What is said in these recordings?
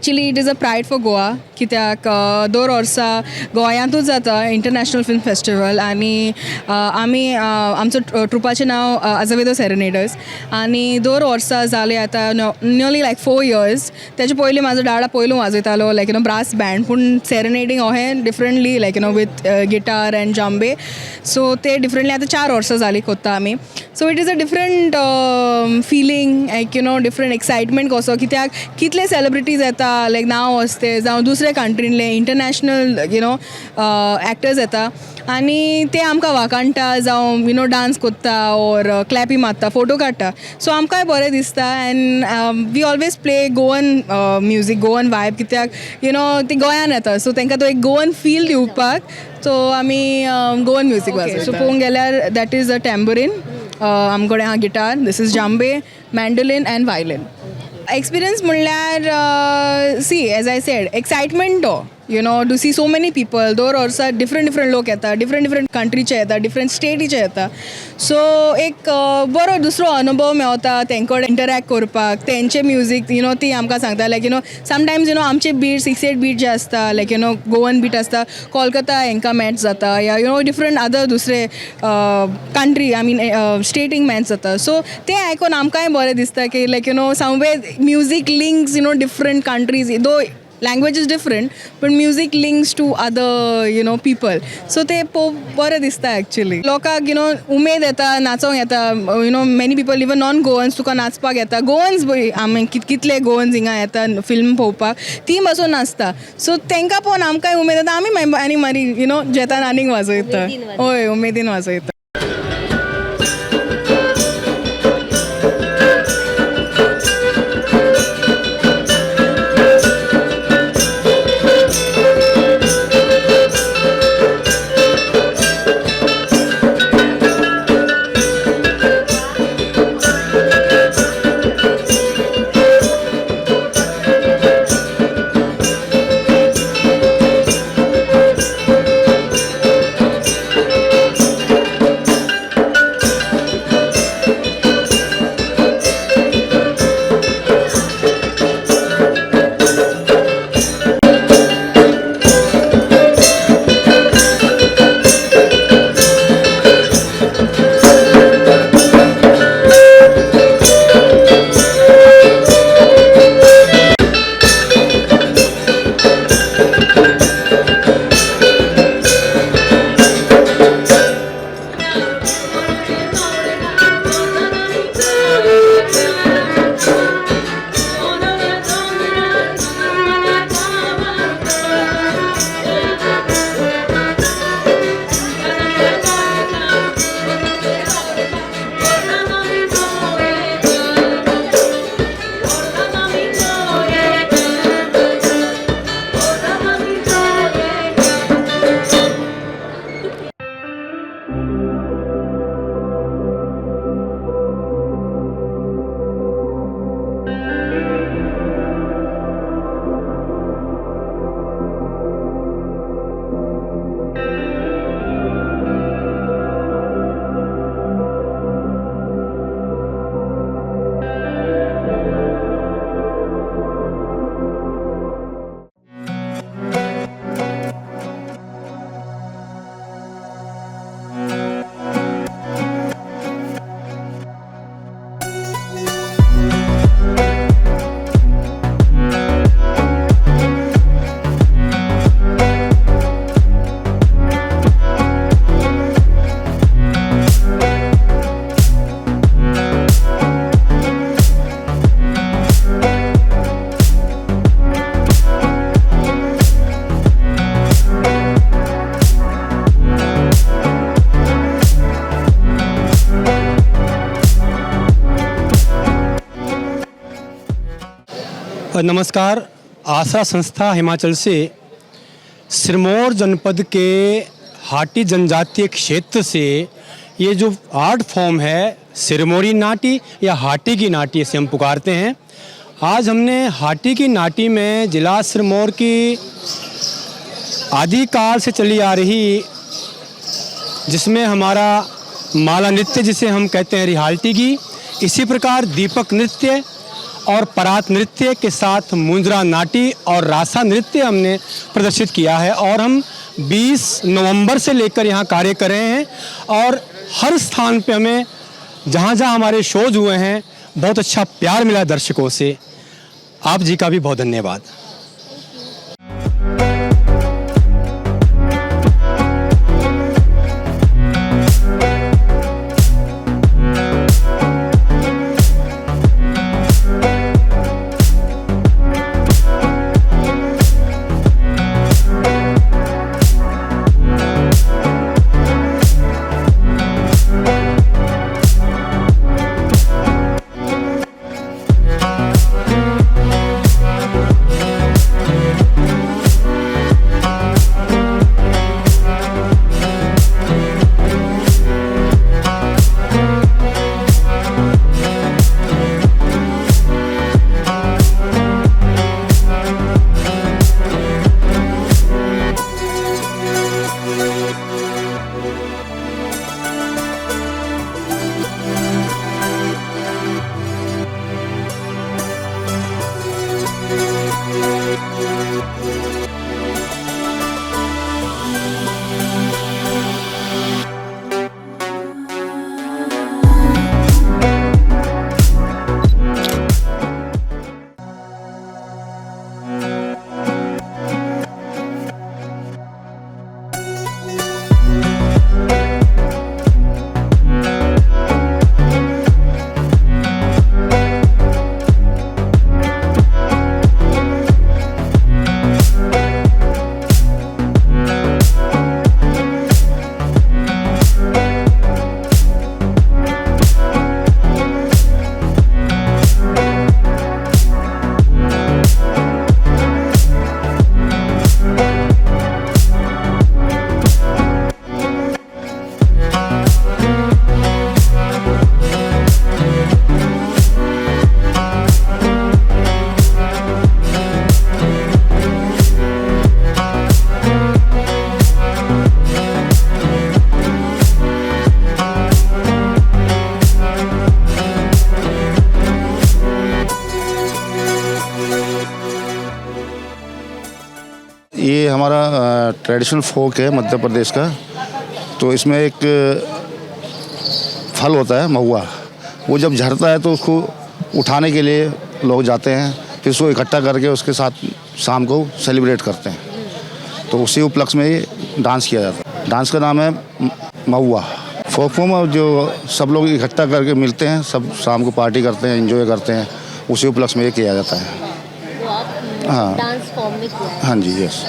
Actually it is a pride for Goa कित्याक दर वर्सा गोंयांतूच जाता international film festival आनी आमी आमचो ट्रुपाचें नांव आझावेदो सेरेनेडर्स आनी दर वर्सा जाले आतां नियरली लायक 4 years. तेजे पयलीं म्हाजो डाडा पयलू वाजयतालो लायक ब्रास बँड पूण सेरेनेडींग अहें differently like with guitar and djembe so ते डिफरंटली आतां 4 वर्सां जालीं कोत्ता आमी so it is a different feeling like different excitement कसो कित्याक कितले सेलिब्रिटीज येता लायक नांव वसते जावं दुसरे कंट्रींतले इंटरनॅशनल एक्टर्स येता आनी ते आमकां वाकाणटा जावं डान्स कोत्ता ओर क्लॅपी मारता फोटो काडटा सो आमकांय बरें दिसता and we always play Goan music Goan vibe कित्याक ती गोंयान येता सो तांकां तो एक गोवन फील दिवपाक सो आमी गोवन म्युजीक वाजयता सो पळोवंक गेल्यार दॅट इज अ टॅम्बरीन आमचे कडेन आहा guitar this is djembe mandolin and violin experience म्हणल्यार see as I said excitement to see so many people दर वर्सा डिफरंट लोक येता डिफरंट कंट्रीचे येता डिफरंट स्टेटीचे येता सो एक बरो दुसरो अनुभव मेळता तेंकडेन इंटरॅक्ट करपाक तेंचे म्युजीक ती आमकां सांगता लायक समटायम्स आमचे बीट 6-8 बीट जे आसता लायक गोवन बीट आसता कोलकाता हेंकां मॅच जाता या डिफरंट अदर दुसरे कंट्री आय मीन स्टेटींक मॅच जाता सो ते आयकून आमकांय बरें दिसता की like some way music links different countries though language is different but music links to other people so ते बरें दिसता एक्चुअली लोकांक उमेद येता नाचोंक येता many people even non goans तुका नाचपाक येता गोवन्स आमी कितले गोवन्स हिंगा येता फिल्म पळोवपाक ती पासून नाचता सो तांकां पळोवन आमकांय उमेद येता आमी आनी मारी जेतान आनीक वाजयता हय उमेदीन वाजयता नमस्कार। आशा संस्था हिमाचल से सिरमौर जनपद के हाटी जनजातीय क्षेत्र से ये जो आर्ट फॉर्म है सिरमौरी नाटी या हाटी की नाटी इसे हम पुकारते हैं। आज हमने हाटी की नाटी में जिला सिरमौर की आदिकाल से चली आ रही जिसमें हमारा माला नृत्य जिसे हम कहते हैं रिहाल्टी की, इसी प्रकार दीपक नृत्य और परात नृत्य के साथ मुंजरा नाटी और रासा नृत्य हमने प्रदर्शित किया है। और हम 20 नवंबर से लेकर यहाँ कार्य कर रहे हैं और हर स्थान पे हमें जहाँ जहाँ हमारे शोज हुए हैं बहुत अच्छा प्यार मिला दर्शकों से। आप जी का भी बहुत धन्यवाद। ये हमारा ट्रेडिशनल फोक है मध्य प्रदेश का। तो इसमें एक फल होता है महुआ, वो जब झड़ता है तो उसको उठाने के लिए लोग जाते हैं, फिर उसको इकट्ठा करके उसके साथ शाम को सेलिब्रेट करते हैं। तो उसी उपलक्ष्य में ये डांस किया जाता है। डांस का नाम है महुआ। फोक फॉर्म जो सब लोग इकट्ठा करके मिलते हैं, सब शाम को पार्टी करते हैं, एंजॉय करते हैं, उसी उपलक्ष्य में ये किया जाता है। हाँ, डांस फॉर्म में किया है। हाँ जी, यस।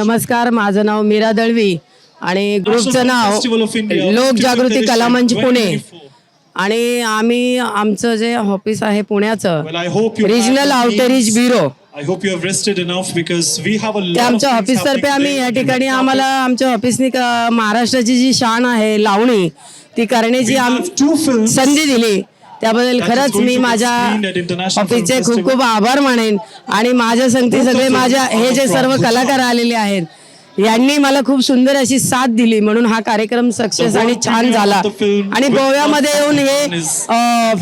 नमस्कार, माझं नाव मीरा दळवी आणि ग्रुपचं नाव लोकजागृती कलामंच पुणे आणि आम्ही आमचं जे ऑफिस आहे पुण्याचं रिजनल आउटरीच ब्युरो त्या आमच्या ऑफिसतर्फे आम्ही या ठिकाणी आम्हाला आमच्या ऑफिसनी महाराष्ट्राची जी शान आहे लावणी ती करण्याची संधी दिली त्याबद्दल खरंच मी माझ्या ऑफिसचे खूप खूप आभार मानेन आणि माझ्या संगती सगळे माझ्या हे जे सर्व कलाकार आलेले आहेत यांनी मला खूप सुंदर अशी साथ दिली म्हणून हा कार्यक्रम सक्सेस आणि छान झाला आणि गोव्यामध्ये येऊन हे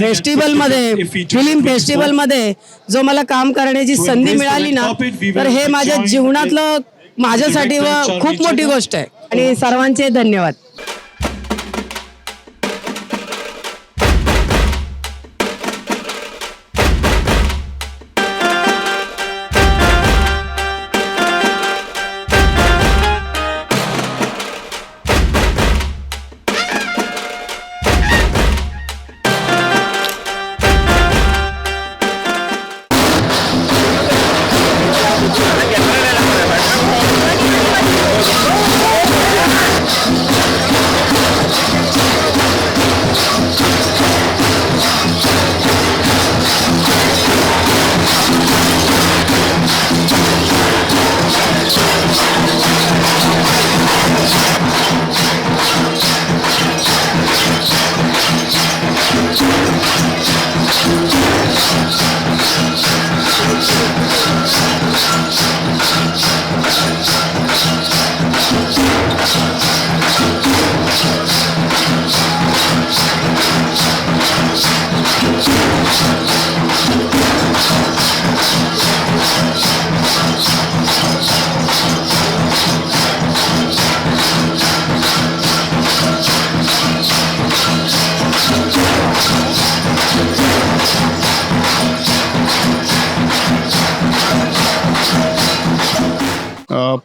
फेस्टिवलमध्ये फिल्म फेस्टिवलमध्ये जो मला काम करण्याची संधी मिळाली ना तर हे माझ्या जीवनातलं माझ्यासाठी खूप मोठी गोष्ट आहे आणि सर्वांचे धन्यवाद.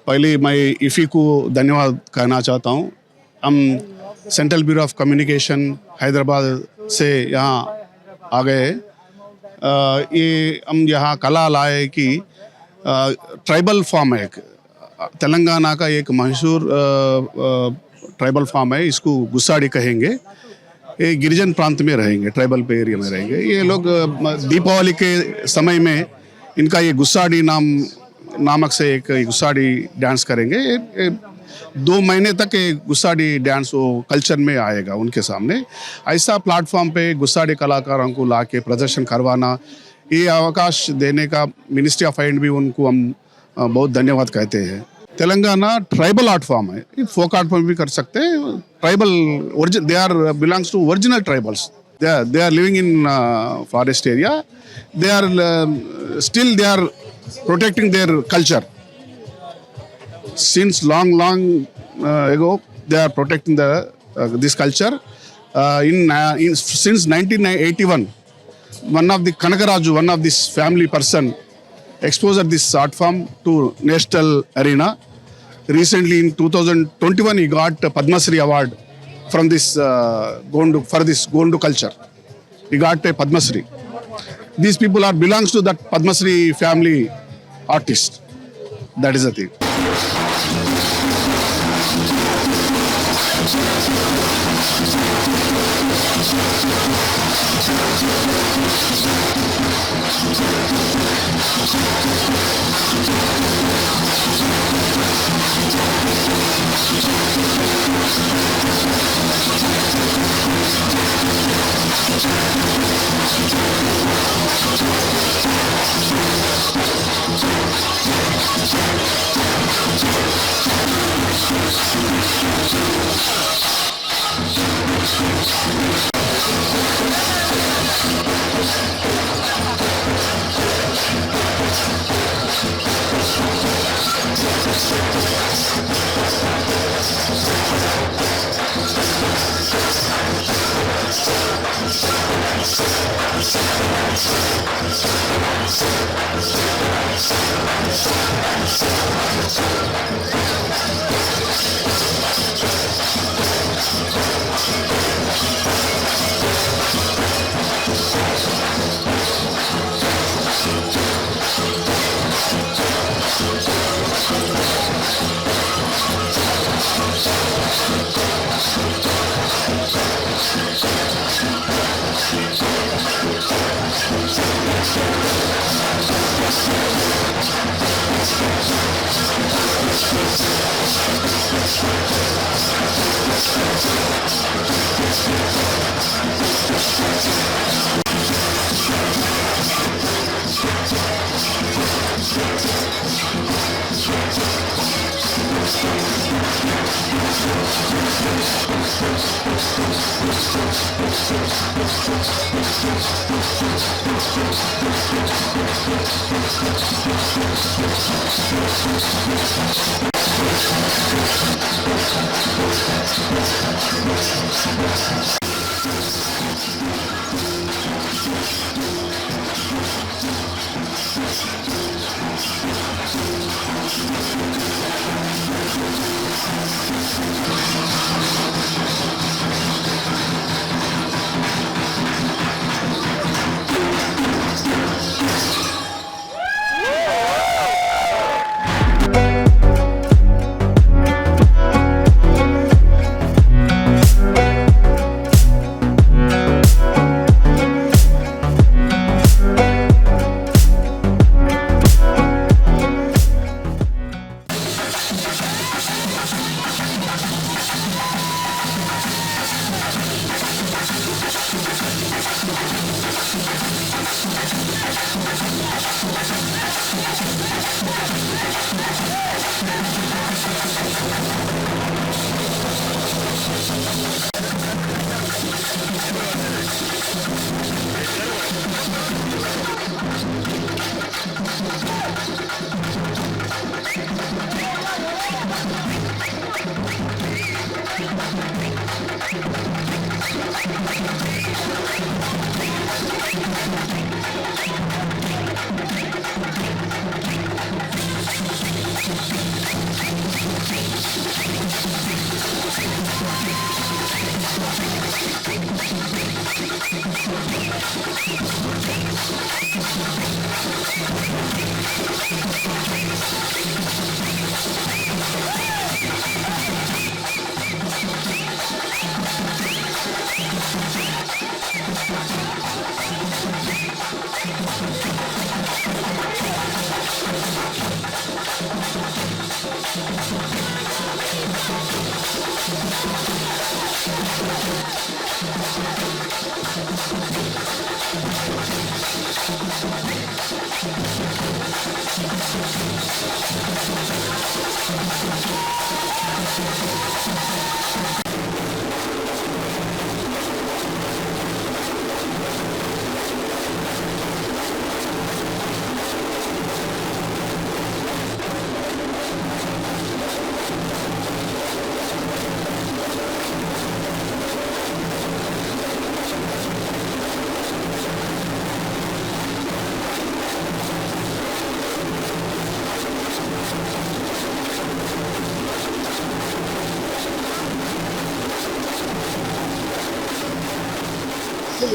पहले मैं इफ़ी को धन्यवाद कहना चाहता हूँ. हम central bureau of communication Hyderabad से यहाँ आ गए. ये हम यहाँ कला लाए कि ट्राइबल फॉर्म है, तेलंगाना का एक मशहूर ट्राइबल फॉर्म है, इसको गुस्साड़ी कहेंगे. ये गिरिजन प्रांत में रहेंगे, ट्राइबल पे एरिया में रहेंगे. ये लोग दीपावली के समय में इनका ये गुस्साड़ी नामक से एक गुस्साड़ी डांस करेंगे. 2 महीने तक ये गुस्साड़ी डांस वो कल्चर में आएगा उनके सामने. ऐसा प्लेटफॉर्म पे गुस्साड़ी कलाकारों को ला के प्रदर्शन करवाना, ये अवकाश देने का मिनिस्ट्री ऑफ आइंड भी उनको हम बहुत धन्यवाद कहते हैं. तेलंगाना ट्राइबल आर्ट फॉर्म है, फोक आर्ट फॉर्म भी कर सकते हैं. Tribal they are belongs to original tribals. They are living in forest area. They are still they are protecting their culture. Since long ago, they are protecting this culture. Since 1981, one of the Kanakaraju, one of this family person, exposed this art form to national arena. Recently, in 2021, he got a Padma Shri award from this Gondu culture. He got a Padma Shri. These people belongs to that Padma Shri family artist. That is the thing.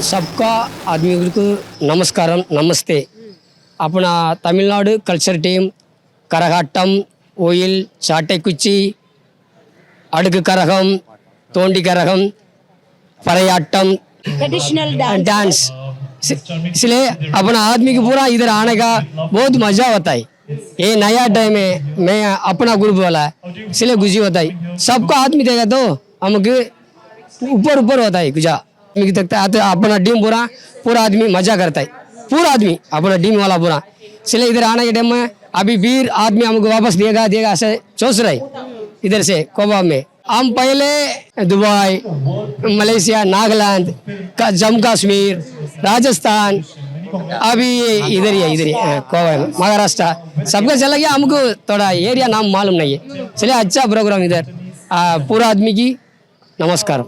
सबका आदमी को नमस्कारम नमस्ते अपना Tamil Nadu culture team करगाटम oil चाटे कुची अड़क करगम तोंडी Kazhagam परयाटम traditional dance इसलिए अपना आदमी को पूरा इधर आने का बहुत मजा होता है। ये नया टाइम है, मैं अपना ग्रुप वाला इसलिए खुशी होता है। सबका आदमी देगा तो हमको ऊपर ऊपर होता है गुजा तकता है। तो अपना टीम पूरा पूरा आदमी मजा करता है, पूरा आदमी अपना टीम वाला पूरा। इसलिए इधर आने के टाइम में अभी 20 आदमी हमको वापस देगा ऐसे सोच रहे इधर से कोबा में। हम पहले दुबई, मलेशिया, नागालैंड, जम्मू कश्मीर, राजस्थान, अभी इधर ही कोबा में महाराष्ट्र सबका चला गया। हमको थोड़ा एरिया नाम मालूम नहीं है। चलिए अच्छा प्रोग्राम इधर पूरा आदमी की नमस्कार।